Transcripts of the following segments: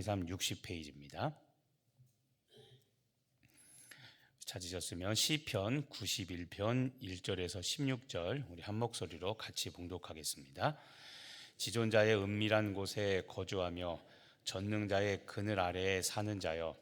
1, 2, 3, 60페이지입니다. 찾으셨으면 시편 91편 1절에서 16절 우리 한 목소리로 같이 봉독하겠습니다. 지존자의 은밀한 곳에 거주하며 전능자의 그늘 아래에 사는 자여,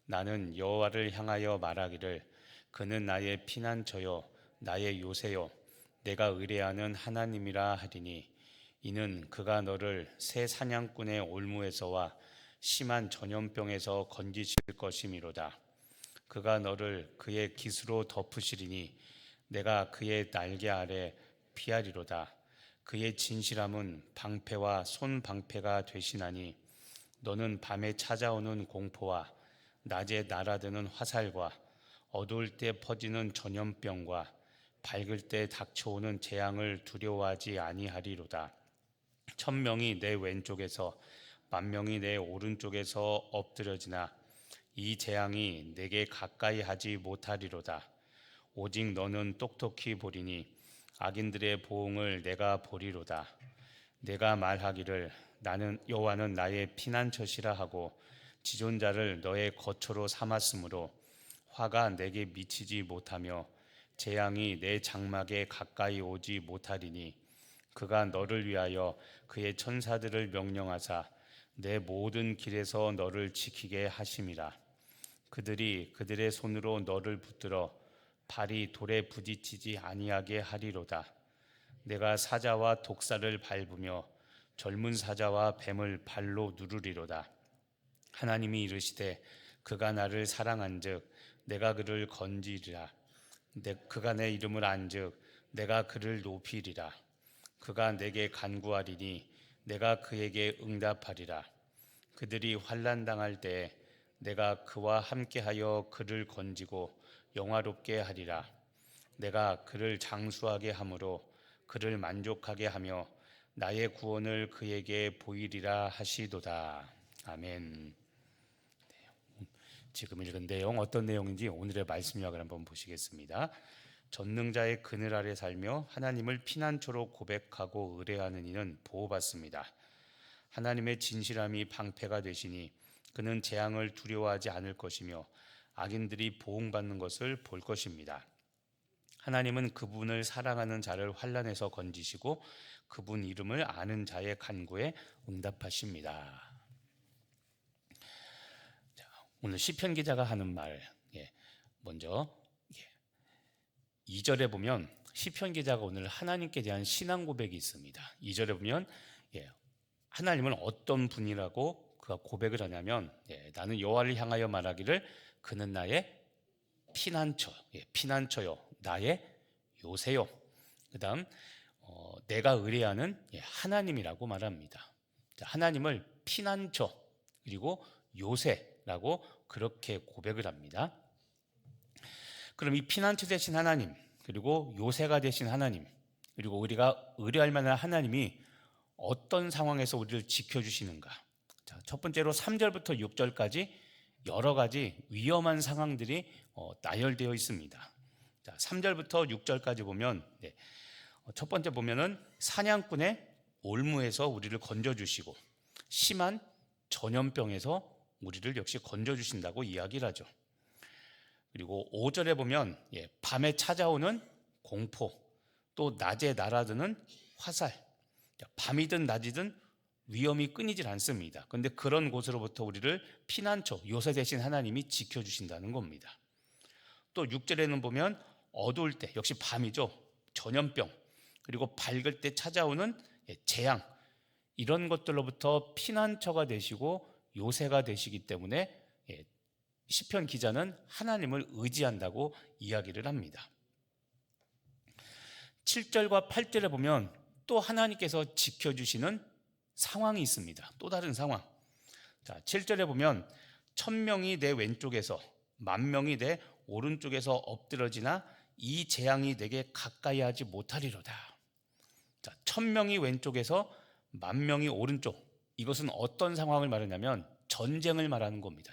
나는 여호와를 향하여 말하기를 그는 나의 피난처요 나의 요새요 내가 의뢰하는 하나님이라 하리니, 이는 그가 너를 새 사냥꾼의 올무에서와 심한 전염병에서 건지실 것이미로다. 그가 너를 그의 깃으로 덮으시리니 내가 그의 날개 아래 피하리로다. 그의 진실함은 방패와 손방패가 되시나니, 너는 밤에 찾아오는 공포와 낮에 날아드는 화살과 어두울 때 퍼지는 전염병과 밝을 때 닥쳐오는 재앙을 두려워하지 아니하리로다. 1000명이 내 왼쪽에서 10,000명이 내 오른쪽에서 엎드려지나 이 재앙이 내게 가까이 하지 못하리로다. 오직 너는 똑똑히 보리니 악인들의 보응을 내가 보리로다. 내가 말하기를 나는 여호와는 나의 피난처시라 하고 지존자를 너의 거처로 삼았으므로 화가 내게 미치지 못하며 재앙이 내 장막에 가까이 오지 못하리니, 그가 너를 위하여 그의 천사들을 명령하사 내 모든 길에서 너를 지키게 하심이라. 그들이 그들의 손으로 너를 붙들어 발이 돌에 부딪히지 아니하게 하리로다. 내가 사자와 독사를 밟으며 젊은 사자와 뱀을 발로 누르리로다. 하나님이 이르시되 그가 나를 사랑한즉 내가 그를 건지리라. 그가 내 이름을 안즉 내가 그를 높이리라. 그가 내게 간구하리니 내가 그에게 응답하리라. 그들이 환난 당할 때 내가 그와 함께하여 그를 건지고 영화롭게 하리라. 내가 그를 장수하게 함으로 그를 만족하게 하며 나의 구원을 그에게 보이리라 하시도다. 아멘. 지금 읽은 내용 어떤 내용인지 오늘의 말씀 요약을 한번 보시겠습니다. 전능자의 그늘 아래 살며 하나님을 피난처로 고백하고 의뢰하는 이는 보호받습니다. 하나님의 진실함이 방패가 되시니 그는 재앙을 두려워하지 않을 것이며 악인들이 보응받는 것을 볼 것입니다. 하나님은 그분을 사랑하는 자를 환난에서 건지시고 그분 이름을 아는 자의 간구에 응답하십니다. 오늘 시편 기자가 하는 말, 먼저 2절에 보면 시편 기자가 오늘 하나님께 대한 신앙 고백이 있습니다. 2절에 보면 하나님은 어떤 분이라고 그가 고백을 하냐면, 나는 여호와를 향하여 말하기를 그는 나의 피난처요 나의 요새요. 그 다음 내가 의뢰하는 하나님이라고 말합니다. 하나님을 피난처 그리고 요새라고 그렇게 고백을 합니다. 그럼 이 피난처 되신 하나님, 그리고 요새가 되신 하나님, 그리고 우리가 의뢰할 만한 하나님이 어떤 상황에서 우리를 지켜주시는가? 자, 첫 번째로 3절부터 6절까지 여러 가지 위험한 상황들이 나열되어 있습니다. 자, 3절부터 6절까지 보면 첫 번째 보면은 사냥꾼의 올무에서 우리를 건져주시고 심한 전염병에서 우리를 역시 건져주신다고 이야기를 하죠. 그리고 5절에 보면 밤에 찾아오는 공포, 또 낮에 날아드는 화살, 밤이든 낮이든 위험이 끊이질 않습니다. 그런데 그런 곳으로부터 우리를 피난처, 요새 되신 하나님이 지켜주신다는 겁니다. 또 6절에는 보면 어두울 때, 역시 밤이죠. 전염병, 그리고 밝을 때 찾아오는 재앙, 이런 것들로부터 피난처가 되시고 요새가 되시기 때문에 시편 기자는 하나님을 의지한다고 이야기를 합니다. 7절과 8절에 보면 또 하나님께서 지켜주시는 상황이 있습니다. 또 다른 상황. 자, 7절에 보면 1000명이 내 왼쪽에서 10,000명이 내 오른쪽에서 엎드러지나 이 재앙이 내게 가까이 하지 못하리로다. 자, 1000명이 왼쪽에서 10,000명이 오른쪽. 이것은 어떤 상황을 말하냐면 전쟁을 말하는 겁니다.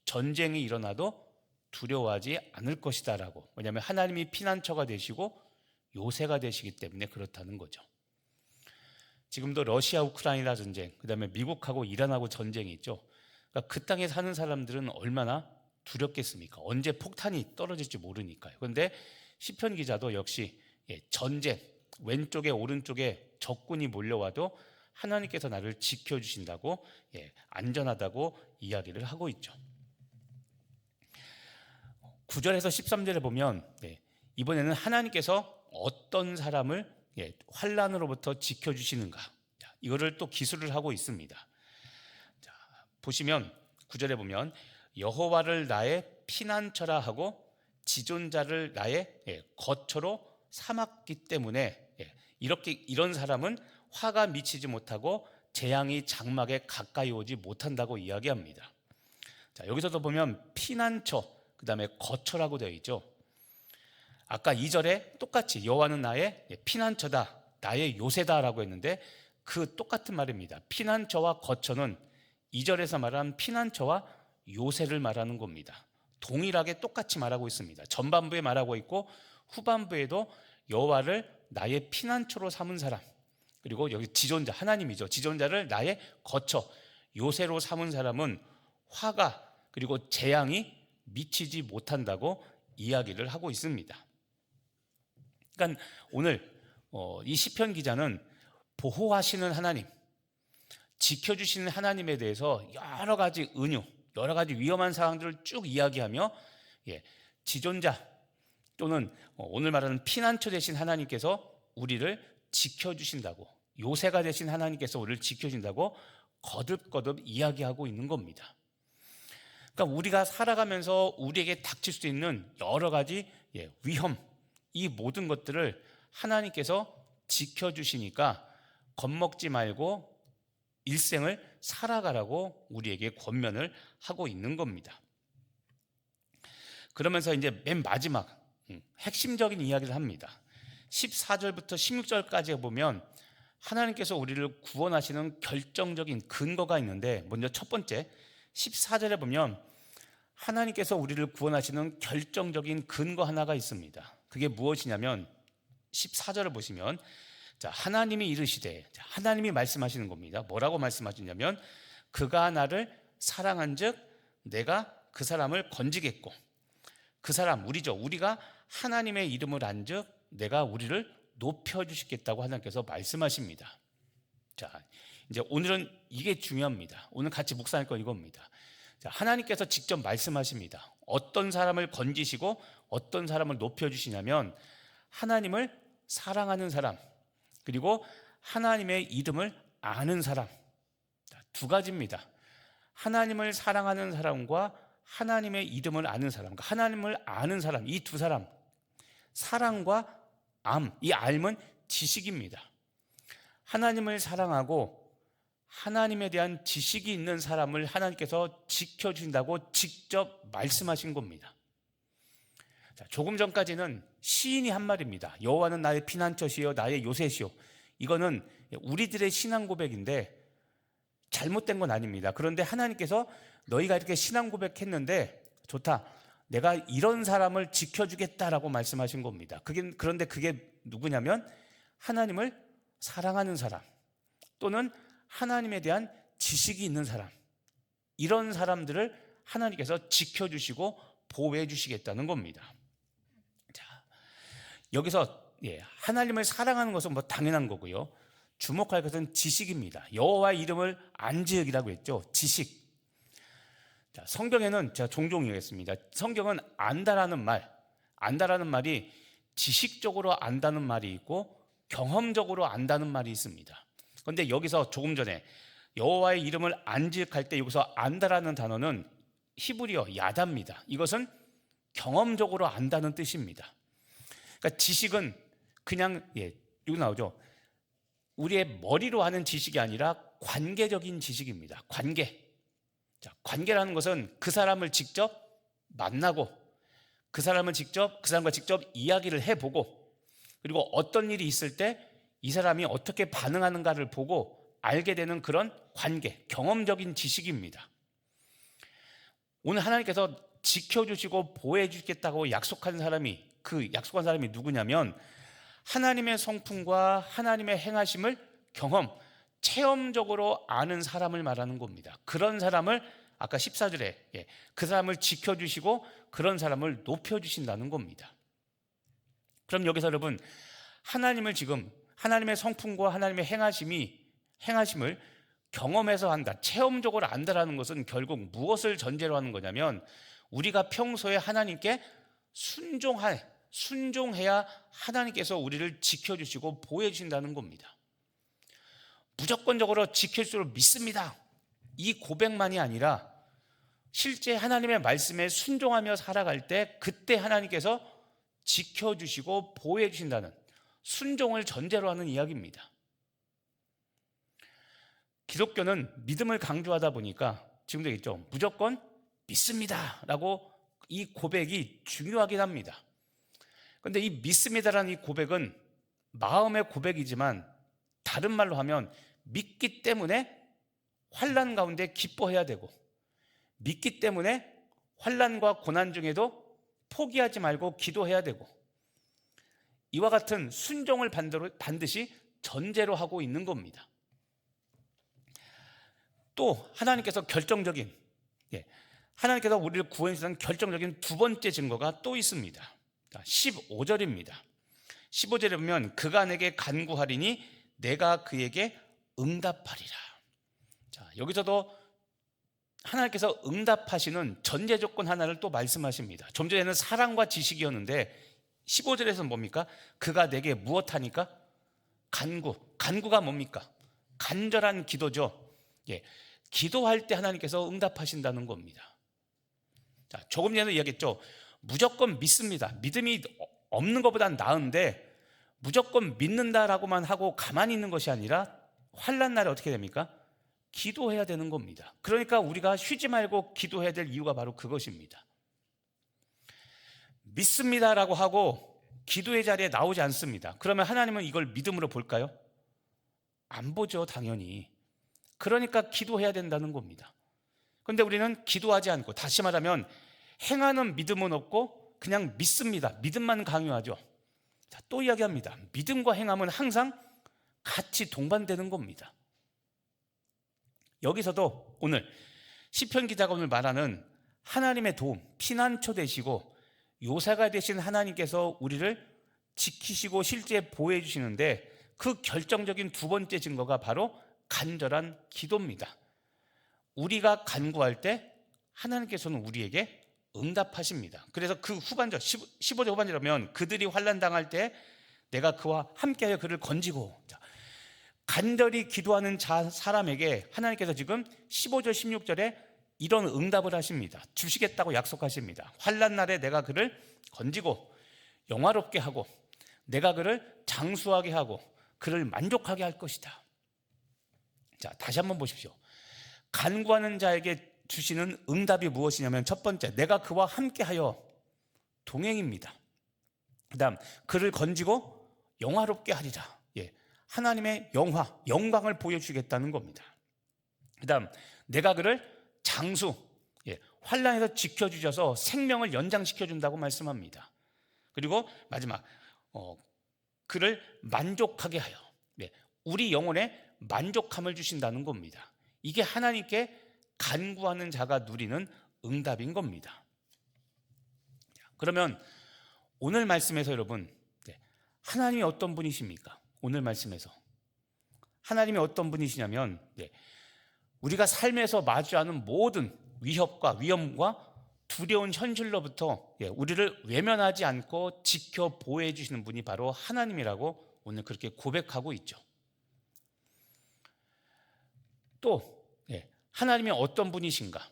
전쟁이 일어나도 두려워하지 않을 것이다라고. 왜냐하면 하나님이 피난처가 되시고 요새가 되시기 때문에 그렇다는 거죠. 지금도 러시아 우크라이나 전쟁, 그다음에 미국하고 이란하고 전쟁이 있죠. 그러니까 그 땅에 사는 사람들은 얼마나 두렵겠습니까? 언제 폭탄이 떨어질지 모르니까요. 그런데 시편 기자도 역시 전쟁, 왼쪽에 오른쪽에 적군이 몰려와도 하나님께서 나를 지켜주신다고, 안전하다고 이야기를 하고 있죠. 9절에서 13절에 보면 이번에는 하나님께서 어떤 사람을 환난으로부터 지켜주시는가, 이거를 또 기술을 하고 있습니다. 자, 보시면 9절에 보면 여호와를 나의 피난처라 하고 지존자를 나의 거처로 삼았기 때문에 이런 사람은 화가 미치지 못하고 재앙이 장막에 가까이 오지 못한다고 이야기합니다. 자, 여기서도 보면 피난처, 그 다음에 거처라고 되어 있죠. 아까 2절에 똑같이 여호와는 나의 피난처다, 나의 요새다라고 했는데 그 똑같은 말입니다. 피난처와 거처는 2절에서 말한 피난처와 요새를 말하는 겁니다. 동일하게 똑같이 말하고 있습니다. 전반부에 말하고 있고 후반부에도 여호와를 나의 피난처로 삼은 사람, 그리고 여기 지존자, 하나님이죠. 지존자를 나의 거처, 요새로 삼은 사람은 화가 그리고 재앙이 미치지 못한다고 이야기를 하고 있습니다. 그러니까 오늘 이 시편 기자는 보호하시는 하나님, 지켜주시는 하나님에 대해서 여러 가지 은유, 여러 가지 위험한 상황들을 쭉 이야기하며 지존자 또는 오늘 말하는 피난처 되신 하나님께서 우리를 지켜주신다고, 요새가 되신 하나님께서 우리를 지켜준다고 거듭거듭 이야기하고 있는 겁니다. 그러니까 우리가 살아가면서 우리에게 닥칠 수 있는 여러 가지 위험, 이 모든 것들을 하나님께서 지켜주시니까 겁먹지 말고 일생을 살아가라고 우리에게 권면을 하고 있는 겁니다. 그러면서 이제 맨 마지막 핵심적인 이야기를 합니다. 14절부터 16절까지 보면 하나님께서 우리를 구원하시는 결정적인 근거가 있는데, 먼저 첫 번째 14절에 보면 하나님께서 우리를 구원하시는 결정적인 근거 하나가 있습니다. 그게 무엇이냐면 14절을 보시면 하나님이 이르시되, 하나님이 말씀하시는 겁니다. 뭐라고 말씀하시냐면 그가 나를 사랑한즉 내가 그 사람을 건지겠고, 그 사람 우리죠. 우리가 하나님의 이름을 안즉 내가 우리를 높여주시겠다고 하나님께서 말씀하십니다. 자, 이제 오늘은 이게 중요합니다. 오늘 같이 묵상할 건 이겁니다. 자, 하나님께서 직접 말씀하십니다. 어떤 사람을 건지시고 어떤 사람을 높여주시냐면 하나님을 사랑하는 사람, 그리고 하나님의 이름을 아는 사람, 두 가지입니다. 하나님을 사랑하는 사람과 하나님의 이름을 아는 사람, 하나님을 아는 사람, 이 두 사람, 사랑과 암, 이 알은 지식입니다. 하나님을 사랑하고 하나님에 대한 지식이 있는 사람을 하나님께서 지켜준다고 직접 말씀하신 겁니다. 자, 조금 전까지는 시인이 한 말입니다. 여호와는 나의 피난처시요 나의 요새시요. 이거는 우리들의 신앙 고백인데 잘못된 건 아닙니다. 그런데 하나님께서 너희가 이렇게 신앙 고백했는데 좋다, 내가 이런 사람을 지켜주겠다라고 말씀하신 겁니다. 그런데 그게 누구냐면 하나님을 사랑하는 사람, 또는 하나님에 대한 지식이 있는 사람, 이런 사람들을 하나님께서 지켜주시고 보호해 주시겠다는 겁니다. 자, 여기서 하나님을 사랑하는 것은 뭐 당연한 거고요. 주목할 것은 지식입니다. 여호와의 이름을 안지으기라고 했죠. 지식. 자, 성경에는 제가 종종 얘기했습니다. 성경은 안다라는 말이 지식적으로 안다는 말이 있고 경험적으로 안다는 말이 있습니다. 그런데 여기서 조금 전에 여호와의 이름을 안지할 때 여기서 안다라는 단어는 히브리어 야다입니다. 이것은 경험적으로 안다는 뜻입니다. 그러니까 지식은 그냥 여기 나오죠. 우리의 머리로 하는 지식이 아니라 관계적인 지식입니다. 관계. 자, 관계라는 것은 그 사람을 직접 만나고 그 사람과 직접 이야기를 해보고, 그리고 어떤 일이 있을 때 이 사람이 어떻게 반응하는가를 보고 알게 되는 그런 관계, 경험적인 지식입니다. 오늘 하나님께서 지켜주시고 보호해 주시겠다고 약속한 사람이, 그 약속한 사람이 누구냐면 하나님의 성품과 하나님의 행하심을 경험, 체험적으로 아는 사람을 말하는 겁니다. 그런 사람을 아까 14절에 그 사람을 지켜주시고 그런 사람을 높여주신다는 겁니다. 그럼 여기서 여러분, 하나님을 지금 하나님의 성품과 하나님의 행하심을 경험해서 한다, 체험적으로 안다라는 것은 결국 무엇을 전제로 하는 거냐면 우리가 평소에 하나님께 순종해야 하나님께서 우리를 지켜주시고 보호해주신다는 겁니다. 무조건적으로 지켜줄 믿습니다, 이 고백만이 아니라 실제 하나님의 말씀에 순종하며 살아갈 때 그때 하나님께서 지켜주시고 보호해주신다는 순종을 전제로 하는 이야기입니다. 기독교는 믿음을 강조하다 보니까 지금도 있죠, 무조건 믿습니다 라고 이 고백이 중요하긴 합니다. 그런데 이 믿습니다라는 이 고백은 마음의 고백이지만 다른 말로 하면 믿기 때문에 환난 가운데 기뻐해야 되고, 믿기 때문에 환난과 고난 중에도 포기하지 말고 기도해야 되고, 이와 같은 순종을 반드시 전제로 하고 있는 겁니다. 또 하나님께서 하나님께서 우리를 구원해주신 결정적인 두 번째 증거가 또 있습니다. 15절입니다. 15절에 보면 그가 내게 간구하리니 내가 그에게 응답하리라. 자, 여기서도 하나님께서 응답하시는 전제 조건 하나를 또 말씀하십니다. 좀 전에는 사랑과 지식이었는데 15절에서는 뭡니까? 그가 내게 무엇하니까? 간구가 뭡니까? 간절한 기도죠. 기도할 때 하나님께서 응답하신다는 겁니다. 자, 조금 전에 이야기했죠, 무조건 믿습니다, 믿음이 없는 것보단 나은데 무조건 믿는다라고만 하고 가만히 있는 것이 아니라 환난 날에 어떻게 됩니까? 기도해야 되는 겁니다. 그러니까 우리가 쉬지 말고 기도해야 될 이유가 바로 그것입니다. 믿습니다라고 하고 기도의 자리에 나오지 않습니다. 그러면 하나님은 이걸 믿음으로 볼까요? 안 보죠, 당연히. 그러니까 기도해야 된다는 겁니다. 그런데 우리는 기도하지 않고, 다시 말하면 행하는 믿음은 없고 그냥 믿습니다, 믿음만 강요하죠. 자, 또 이야기합니다. 믿음과 행함은 항상 같이 동반되는 겁니다. 여기서도 오늘 시편 기자가 오늘 말하는 하나님의 도움, 피난처 되시고 요새가 되신 하나님께서 우리를 지키시고 실제 보호해 주시는데 그 결정적인 두 번째 증거가 바로 간절한 기도입니다. 우리가 간구할 때 하나님께서는 우리에게 응답하십니다. 그래서 그 후반절 15절 후반절이라면 그들이 환난 당할 때 내가 그와 함께하여 그를 건지고, 간절히 기도하는 사람에게 하나님께서 지금 15절 16절에 이런 응답을 하십니다. 주시겠다고 약속하십니다. 환난 날에 내가 그를 건지고 영화롭게 하고 내가 그를 장수하게 하고 그를 만족하게 할 것이다. 자, 다시 한번 보십시오. 간구하는 자에게 주시는 응답이 무엇이냐면 첫 번째, 내가 그와 함께하여 동행입니다. 그 다음, 그를 건지고 영화롭게 하리라. 하나님의 영광을 보여주겠다는 겁니다. 그 다음, 내가 그를 장수, 환난에서 지켜주셔서 생명을 연장시켜준다고 말씀합니다. 그리고 마지막, 그를 만족하게 하여 우리 영혼에 만족함을 주신다는 겁니다. 이게 하나님께 간구하는 자가 누리는 응답인 겁니다. 그러면 오늘 말씀에서 여러분, 하나님이 어떤 분이십니까? 오늘 말씀에서 하나님이 어떤 분이시냐면 우리가 삶에서 마주하는 모든 위험과 두려운 현실로부터 우리를 외면하지 않고 지켜 보호해 주시는 분이 바로 하나님이라고 오늘 그렇게 고백하고 있죠. 또 하나님이 어떤 분이신가?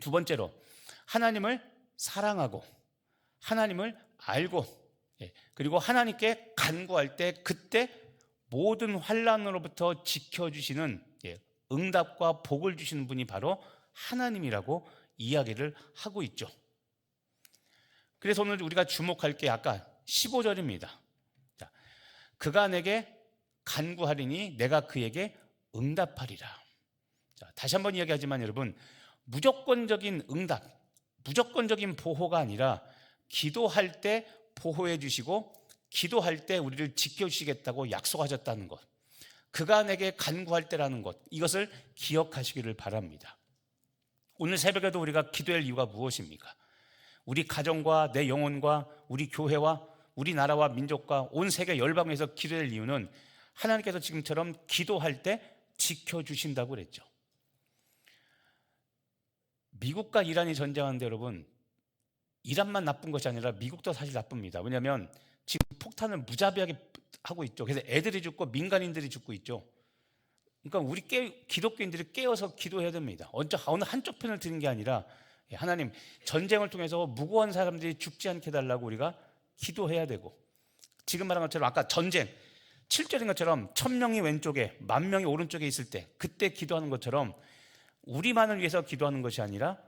두 번째로 하나님을 사랑하고 하나님을 알고 그리고 하나님께 간구할 때 그때 모든 환난으로부터 지켜주시는 응답과 복을 주시는 분이 바로 하나님이라고 이야기를 하고 있죠. 그래서 오늘 우리가 주목할 게 아까 15절입니다. 그가 내게 간구하리니 내가 그에게 응답하리라. 자, 다시 한번 이야기하지만 여러분, 무조건적인 응답, 무조건적인 보호가 아니라 기도할 때 보호해 주시고 기도할 때 우리를 지켜주시겠다고 약속하셨다는 것, 그가 내게 간구할 때라는 것, 이것을 기억하시기를 바랍니다. 오늘 새벽에도 우리가 기도할 이유가 무엇입니까? 우리 가정과 내 영혼과 우리 교회와 우리나라와 민족과 온 세계 열방에서 기도할 이유는 하나님께서 지금처럼 기도할 때 지켜주신다고 그랬죠. 미국과 이란이 전쟁하는데 여러분, 이란만 나쁜 것이 아니라 미국도 사실 나쁩니다. 왜냐하면 지금 폭탄을 무자비하게 하고 있죠. 그래서 애들이 죽고 민간인들이 죽고 있죠. 그러니까 우리 기독교인들이 깨어서 기도해야 됩니다. 어느 한쪽 편을 드는 게 아니라 하나님, 전쟁을 통해서 무고한 사람들이 죽지 않게 해달라고 우리가 기도해야 되고, 지금 말한 것처럼 아까 전쟁 7절인 것처럼 1000명이 왼쪽에 10,000명이 오른쪽에 있을 때 그때 기도하는 것처럼 우리만을 위해서 기도하는 것이 아니라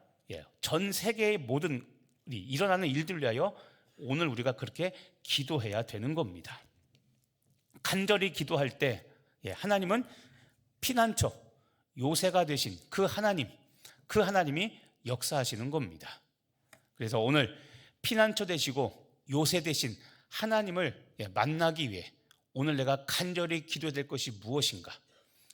전 세계의 모든 일어나는 일들을 위하여 오늘 우리가 그렇게 기도해야 되는 겁니다. 간절히 기도할 때 하나님은 피난처, 요새가 되신 그 하나님이 역사하시는 겁니다. 그래서 오늘 피난처 되시고 요새 되신 하나님을 만나기 위해 오늘 내가 간절히 기도해야 될 것이 무엇인가?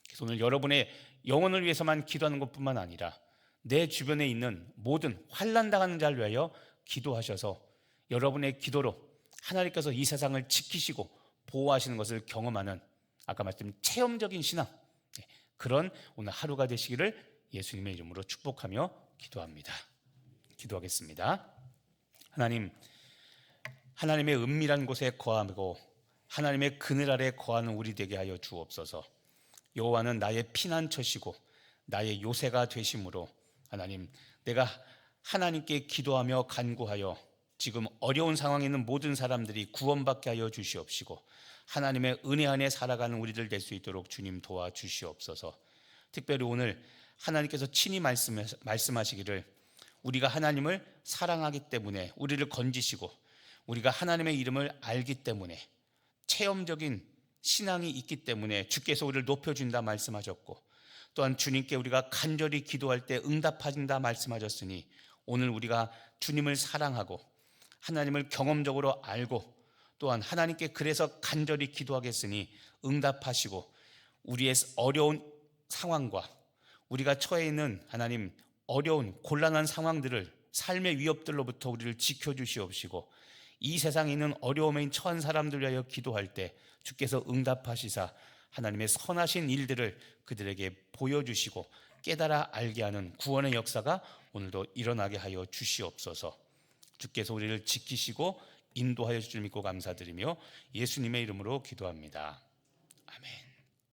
그래서 오늘 여러분의 영혼을 위해서만 기도하는 것뿐만 아니라 내 주변에 있는 모든 환난당하는 자를 위하여 기도하셔서 여러분의 기도로 하나님께서 이 세상을 지키시고 보호하시는 것을 경험하는, 아까 말씀드린 체험적인 신앙, 그런 오늘 하루가 되시기를 예수님의 이름으로 축복하며 기도합니다. 기도하겠습니다. 하나님, 하나님의 은밀한 곳에 거하고 하나님의 그늘 아래 거하는 우리 되게 하여 주옵소서. 여호와는 나의 피난처시고 나의 요새가 되심으로 하나님, 내가 하나님께 기도하며 간구하여 지금 어려운 상황에 있는 모든 사람들이 구원받게 하여 주시옵시고 하나님의 은혜 안에 살아가는 우리들 될 수 있도록 주님 도와주시옵소서. 특별히 오늘 하나님께서 친히 말씀하시기를 우리가 하나님을 사랑하기 때문에 우리를 건지시고 우리가 하나님의 이름을 알기 때문에 체험적인 신앙이 있기 때문에 주께서 우리를 높여준다 말씀하셨고, 또한 주님께 우리가 간절히 기도할 때 응답하신다 말씀하셨으니 오늘 우리가 주님을 사랑하고 하나님을 경험적으로 알고 또한 하나님께 그래서 간절히 기도하겠으니 응답하시고 우리의 어려운 상황과 우리가 처해 있는 하나님 어려운 곤란한 상황들을 삶의 위협들로부터 우리를 지켜주시옵시고 이 세상에 있는 어려움에 처한 사람들 위하여 기도할 때 주께서 응답하시사 하나님의 선하신 일들을 그들에게 보여주시고 깨달아 알게 하는 구원의 역사가 오늘도 일어나게 하여 주시옵소서. 주께서 우리를 지키시고 인도하여 주실 줄 믿고 감사드리며 예수님의 이름으로 기도합니다. 아멘.